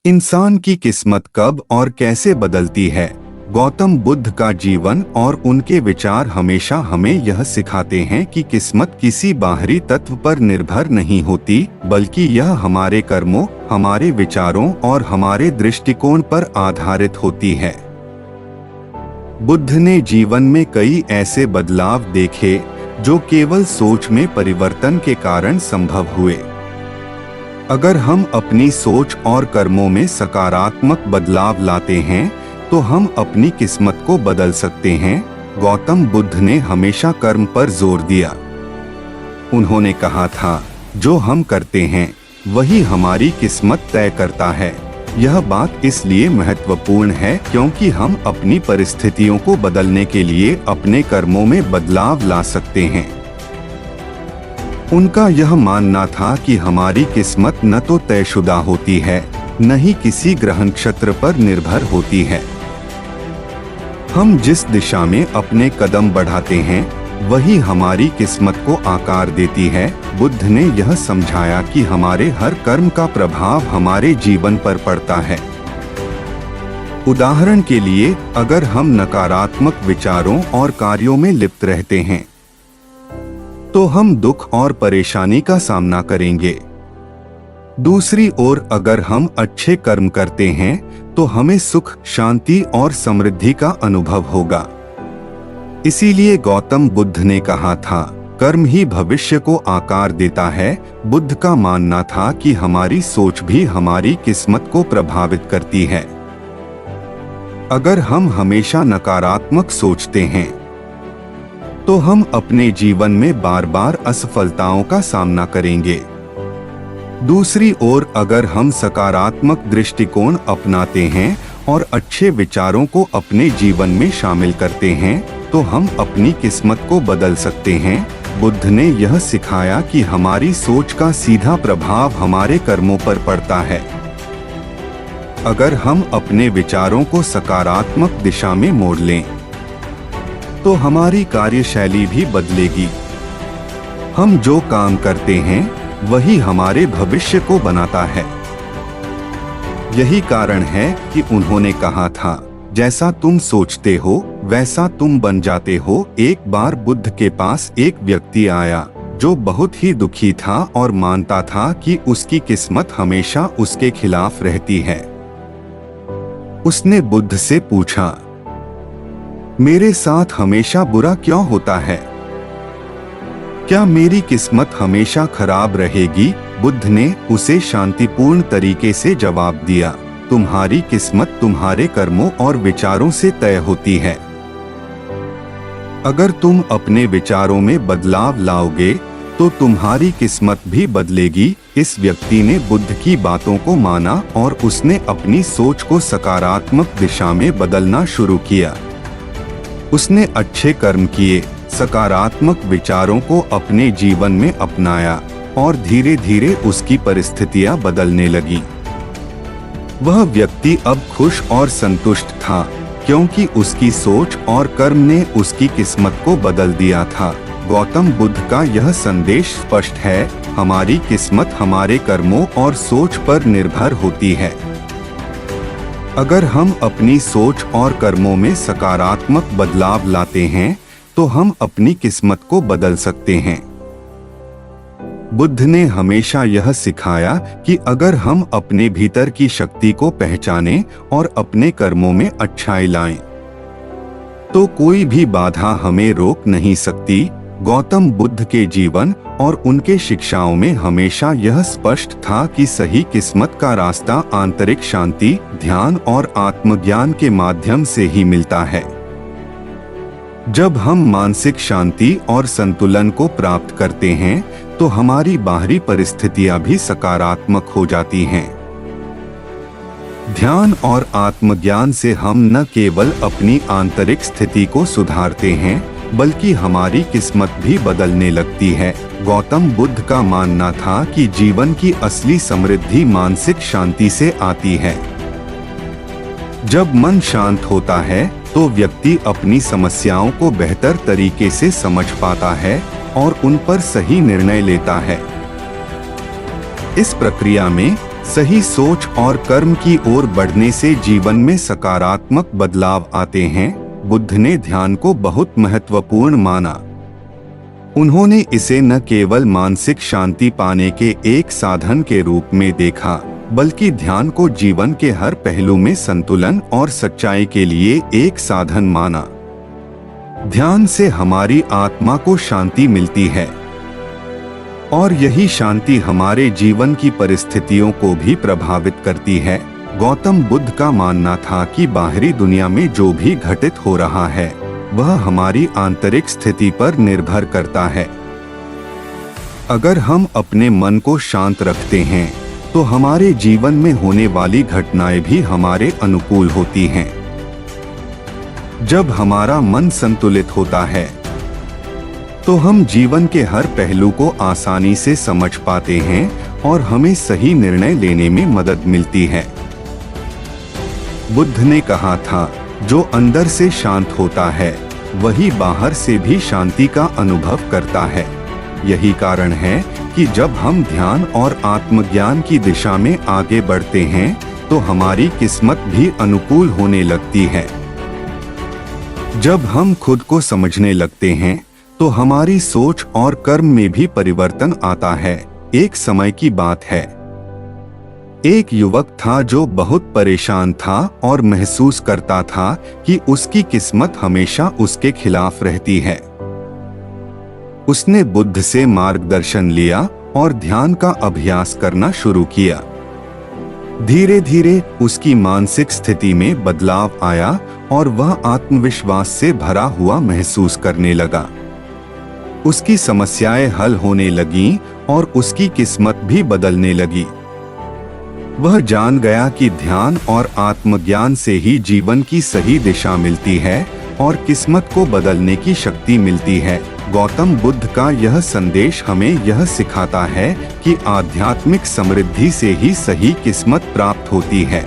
इंसान की किस्मत कब और कैसे बदलती है? गौतम बुद्ध का जीवन और उनके विचार हमेशा हमें यह सिखाते हैं कि किस्मत किसी बाहरी तत्व पर निर्भर नहीं होती, बल्कि यह हमारे कर्मों, हमारे विचारों और हमारे दृष्टिकोण पर आधारित होती है। बुद्ध ने जीवन में कई ऐसे बदलाव देखे जो केवल सोच में परिवर्तन के कारण संभव हुए। अगर हम अपनी सोच और कर्मों में सकारात्मक बदलाव लाते हैं तो हम अपनी किस्मत को बदल सकते हैं। गौतम बुद्ध ने हमेशा कर्म पर जोर दिया। उन्होंने कहा था, जो हम करते हैं वही हमारी किस्मत तय करता है। यह बात इसलिए महत्वपूर्ण है क्योंकि हम अपनी परिस्थितियों को बदलने के लिए अपने कर्मों में बदलाव ला सकते हैं। उनका यह मानना था कि हमारी किस्मत न तो तयशुदा होती है, न ही किसी ग्रह नक्षत्र पर निर्भर होती है। हम जिस दिशा में अपने कदम बढ़ाते हैं वही हमारी किस्मत को आकार देती है। बुद्ध ने यह समझाया कि हमारे हर कर्म का प्रभाव हमारे जीवन पर पड़ता है। उदाहरण के लिए, अगर हम नकारात्मक विचारों और कार्यों में लिप्त रहते हैं तो हम दुख और परेशानी का सामना करेंगे। दूसरी ओर, अगर हम अच्छे कर्म करते हैं तो हमें सुख, शांति और समृद्धि का अनुभव होगा। इसीलिए गौतम बुद्ध ने कहा था, कर्म ही भविष्य को आकार देता है। बुद्ध का मानना था कि हमारी सोच भी हमारी किस्मत को प्रभावित करती है। अगर हम हमेशा नकारात्मक सोचते हैं तो हम अपने जीवन में बार बार असफलताओं का सामना करेंगे। दूसरी ओर, अगर हम सकारात्मक दृष्टिकोण अपनाते हैं और अच्छे विचारों को अपने जीवन में शामिल करते हैं तो हम अपनी किस्मत को बदल सकते हैं। बुद्ध ने यह सिखाया कि हमारी सोच का सीधा प्रभाव हमारे कर्मों पर पड़ता है। अगर हम अपने विचारों को सकारात्मक दिशा में मोड़ लें तो हमारी कार्यशैली भी बदलेगी। हम जो काम करते हैं वही हमारे भविष्य को बनाता है। यही कारण है कि उन्होंने कहा था, जैसा तुम सोचते हो वैसा तुम बन जाते हो। एक बार बुद्ध के पास एक व्यक्ति आया जो बहुत ही दुखी था और मानता था कि उसकी किस्मत हमेशा उसके खिलाफ रहती है। उसने बुद्ध से पूछा, मेरे साथ हमेशा बुरा क्यों होता है? क्या मेरी किस्मत हमेशा खराब रहेगी? बुद्ध ने उसे शांतिपूर्ण तरीके से जवाब दिया, तुम्हारी किस्मत तुम्हारे कर्मों और विचारों से तय होती है। अगर तुम अपने विचारों में बदलाव लाओगे तो तुम्हारी किस्मत भी बदलेगी। इस व्यक्ति ने बुद्ध की बातों को माना और उसने अपनी सोच को सकारात्मक दिशा में बदलना शुरू किया। उसने अच्छे कर्म किए, सकारात्मक विचारों को अपने जीवन में अपनाया और धीरे धीरे उसकी परिस्थितियां बदलने लगी। वह व्यक्ति अब खुश और संतुष्ट था क्योंकि उसकी सोच और कर्म ने उसकी किस्मत को बदल दिया था। गौतम बुद्ध का यह संदेश स्पष्ट है, हमारी किस्मत हमारे कर्मों और सोच पर निर्भर होती है। अगर हम अपनी सोच और कर्मों में सकारात्मक बदलाव लाते हैं तो हम अपनी किस्मत को बदल सकते हैं। बुद्ध ने हमेशा यह सिखाया कि अगर हम अपने भीतर की शक्ति को पहचानें और अपने कर्मों में अच्छाई लाएं, तो कोई भी बाधा हमें रोक नहीं सकती। गौतम बुद्ध के जीवन और उनके शिक्षाओं में हमेशा यह स्पष्ट था कि सही किस्मत का रास्ता आंतरिक शांति, ध्यान और आत्मज्ञान के माध्यम से ही मिलता है। जब हम मानसिक शांति और संतुलन को प्राप्त करते हैं तो हमारी बाहरी परिस्थितियां भी सकारात्मक हो जाती हैं। ध्यान और आत्मज्ञान से हम न केवल अपनी आंतरिक स्थिति को सुधारते हैं बल्कि हमारी किस्मत भी बदलने लगती है। गौतम बुद्ध का मानना था कि जीवन की असली समृद्धि मानसिक शांति से आती है। जब मन शांत होता है तो व्यक्ति अपनी समस्याओं को बेहतर तरीके से समझ पाता है और उन पर सही निर्णय लेता है। इस प्रक्रिया में सही सोच और कर्म की ओर बढ़ने से जीवन में सकारात्मक बदलाव आते हैं। बुद्ध ने ध्यान को बहुत महत्वपूर्ण माना। उन्होंने इसे न केवल मानसिक शांति पाने के एक साधन के रूप में देखा, बल्कि ध्यान को जीवन के हर पहलू में संतुलन और सच्चाई के लिए एक साधन माना। ध्यान से हमारी आत्मा को शांति मिलती है और यही शांति हमारे जीवन की परिस्थितियों को भी प्रभावित करती है। गौतम बुद्ध का मानना था कि बाहरी दुनिया में जो भी घटित हो रहा है वह हमारी आंतरिक स्थिति पर निर्भर करता है। अगर हम अपने मन को शांत रखते हैं तो हमारे जीवन में होने वाली घटनाएं भी हमारे अनुकूल होती हैं। जब हमारा मन संतुलित होता है तो हम जीवन के हर पहलू को आसानी से समझ पाते हैं और हमें सही निर्णय लेने में मदद मिलती है। बुद्ध ने कहा था, जो अंदर से शांत होता है वही बाहर से भी शांति का अनुभव करता है। यही कारण है कि जब हम ध्यान और आत्मज्ञान की दिशा में आगे बढ़ते हैं तो हमारी किस्मत भी अनुकूल होने लगती है। जब हम खुद को समझने लगते हैं तो हमारी सोच और कर्म में भी परिवर्तन आता है। एक समय की बात है, एक युवक था जो बहुत परेशान था और महसूस करता था कि उसकी किस्मत हमेशा उसके खिलाफ रहती है। उसने बुद्ध से मार्गदर्शन लिया और ध्यान का अभ्यास करना शुरू किया। धीरे धीरे उसकी मानसिक स्थिति में बदलाव आया और वह आत्मविश्वास से भरा हुआ महसूस करने लगा। उसकी समस्याएं हल होने लगीं और उसकी किस्मत भी बदलने लगी। वह जान गया कि ध्यान और आत्मज्ञान से ही जीवन की सही दिशा मिलती है और किस्मत को बदलने की शक्ति मिलती है। गौतम बुद्ध का यह संदेश हमें यह सिखाता है कि आध्यात्मिक समृद्धि से ही सही किस्मत प्राप्त होती है।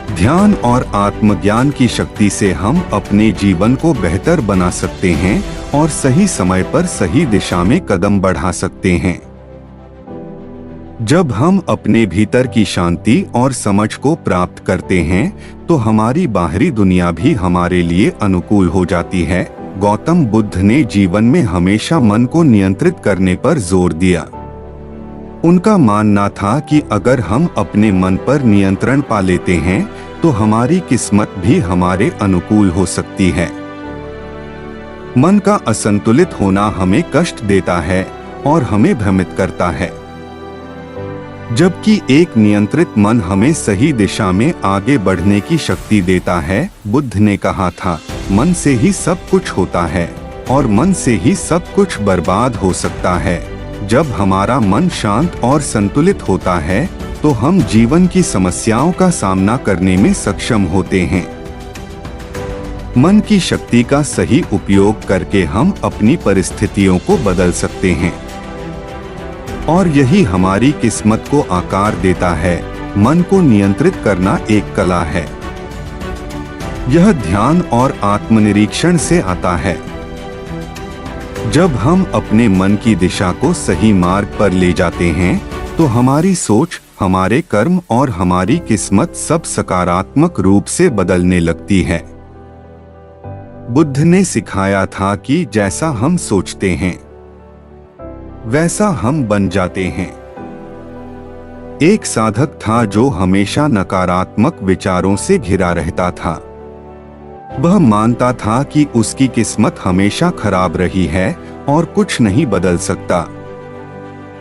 ध्यान और आत्मज्ञान की शक्ति से हम अपने जीवन को बेहतर बना सकते हैं और सही समय पर सही दिशा में कदम बढ़ा सकते हैं। जब हम अपने भीतर की शांति और समझ को प्राप्त करते हैं तो हमारी बाहरी दुनिया भी हमारे लिए अनुकूल हो जाती है। गौतम बुद्ध ने जीवन में हमेशा मन को नियंत्रित करने पर जोर दिया। उनका मानना था कि अगर हम अपने मन पर नियंत्रण पा लेते हैं तो हमारी किस्मत भी हमारे अनुकूल हो सकती है। मन का असंतुलित होना हमें कष्ट देता है और हमें भ्रमित करता है, जबकि एक नियंत्रित मन हमें सही दिशा में आगे बढ़ने की शक्ति देता है। बुद्ध ने कहा था, मन से ही सब कुछ होता है और मन से ही सब कुछ बर्बाद हो सकता है। जब हमारा मन शांत और संतुलित होता है तो हम जीवन की समस्याओं का सामना करने में सक्षम होते हैं। मन की शक्ति का सही उपयोग करके हम अपनी परिस्थितियों को बदल सकते हैं और यही हमारी किस्मत को आकार देता है। मन को नियंत्रित करना एक कला है। यह ध्यान और आत्मनिरीक्षण से आता है। जब हम अपने मन की दिशा को सही मार्ग पर ले जाते हैं तो हमारी सोच, हमारे कर्म और हमारी किस्मत सब सकारात्मक रूप से बदलने लगती है। बुद्ध ने सिखाया था कि जैसा हम सोचते हैं वैसा हम बन जाते हैं। एक साधक था जो हमेशा नकारात्मक विचारों से घिरा रहता था। वह मानता था कि उसकी किस्मत हमेशा खराब रही है और कुछ नहीं बदल सकता।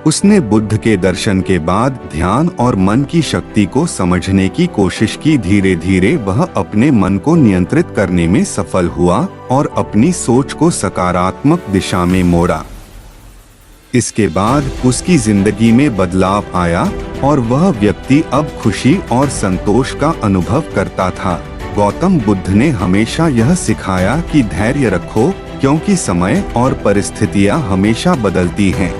उसने बुद्ध के दर्शन के बाद ध्यान और मन की शक्ति को समझने की कोशिश की। धीरे धीरे वह अपने मन को नियंत्रित करने में सफल हुआ और अपनी सोच को सकारात्मक दिशा में मोड़ा। इसके बाद उसकी जिंदगी में बदलाव आया और वह व्यक्ति अब खुशी और संतोष का अनुभव करता था। गौतम बुद्ध ने हमेशा यह सिखाया कि धैर्य रखो, क्योंकि समय और परिस्थितियां हमेशा बदलती हैं।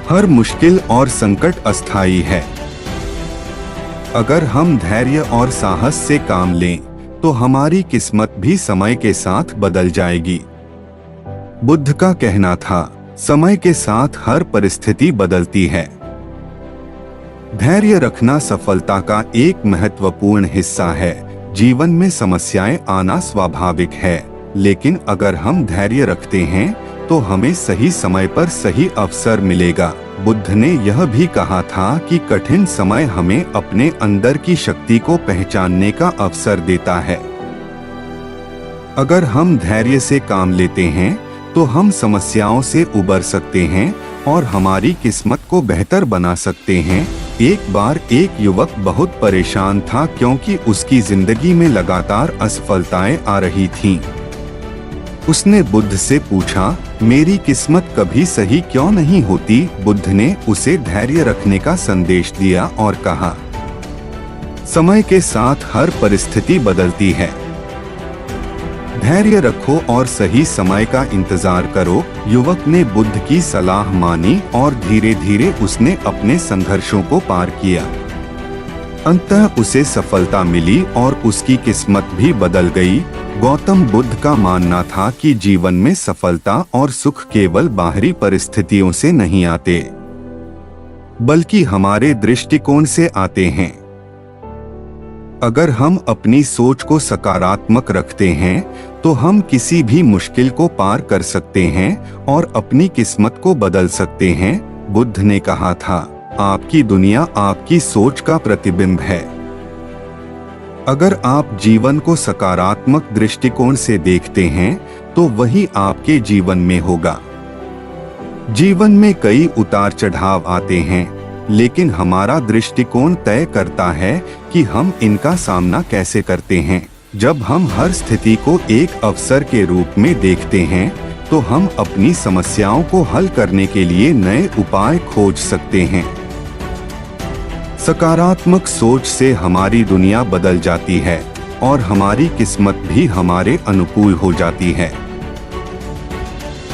हर मुश्किल और संकट अस्थायी है। अगर हम धैर्य और साहस से काम लें तो हमारी किस्मत भी समय के साथ बदल जाएगी। बुद्ध का कहना था, समय के साथ हर परिस्थिति बदलती है, धैर्य रखना सफलता का एक महत्वपूर्ण हिस्सा है। जीवन में समस्याएं आना स्वाभाविक है, लेकिन अगर हम धैर्य रखते हैं तो हमें सही समय पर सही अवसर मिलेगा। बुद्ध ने यह भी कहा था कि कठिन समय हमें अपने अंदर की शक्ति को पहचानने का अवसर देता है। अगर हम धैर्य से काम लेते हैं तो हम समस्याओं से उबर सकते हैं और हमारी किस्मत को बेहतर बना सकते हैं। एक बार एक युवक बहुत परेशान था क्योंकि उसकी जिंदगी में लगातार असफलताएं आ रही थीं। उसने बुद्ध से पूछा, मेरी किस्मत कभी सही क्यों नहीं होती? बुद्ध ने उसे धैर्य रखने का संदेश दिया और कहा, समय के साथ हर परिस्थिति बदलती है। धैर्य रखो और सही समय का इंतजार करो। युवक ने बुद्ध की सलाह मानी और धीरे धीरे उसने अपने संघर्षों को पार किया। अंततः उसे सफलता मिली और उसकी किस्मत भी बदल गई। गौतम बुद्ध का मानना था कि जीवन में सफलता और सुख केवल बाहरी परिस्थितियों से नहीं आते, बल्कि हमारे दृष्टिकोण से आते हैं। अगर हम अपनी सोच को सकारात्मक रखते हैं तो हम किसी भी मुश्किल को पार कर सकते हैं और अपनी किस्मत को बदल सकते हैं। बुद्ध ने कहा था, आपकी दुनिया आपकी सोच का प्रतिबिंब है। अगर आप जीवन को सकारात्मक दृष्टिकोण से देखते हैं तो वही आपके जीवन में होगा। जीवन में कई उतार चढ़ाव आते हैं, लेकिन हमारा दृष्टिकोण तय करता है कि हम इनका सामना कैसे करते हैं। जब हम हर स्थिति को एक अवसर के रूप में देखते हैं तो हम अपनी समस्याओं को हल करने के लिए नए उपाय खोज सकते हैं। सकारात्मक सोच से हमारी दुनिया बदल जाती है और हमारी किस्मत भी हमारे अनुकूल हो जाती है।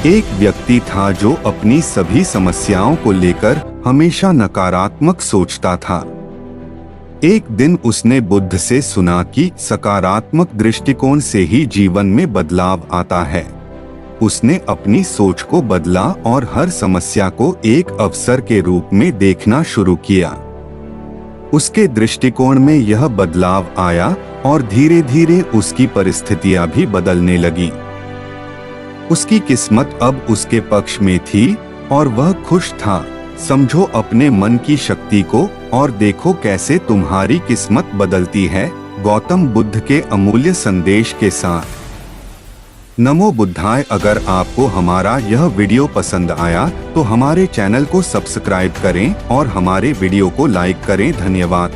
एक व्यक्ति था जो अपनी सभी समस्याओं को लेकर हमेशा नकारात्मक सोचता था। एक दिन उसने बुद्ध से सुना कि सकारात्मक दृष्टिकोण से ही जीवन में बदलाव आता है। उसने अपनी सोच को बदला और हर समस्या को एक अवसर के रूप में देखना शुरू किया। उसके दृष्टिकोण में यह बदलाव आया और धीरे धीरे उसकी परिस्थितियां भी बदलने लगी। उसकी किस्मत अब उसके पक्ष में थी और वह खुश था। समझो अपने मन की शक्ति को और देखो कैसे तुम्हारी किस्मत बदलती है। गौतम बुद्ध के अमूल्य संदेश के साथ नमो बुद्धाय। अगर आपको हमारा यह वीडियो पसंद आया तो हमारे चैनल को सब्सक्राइब करें और हमारे वीडियो को लाइक करें। धन्यवाद।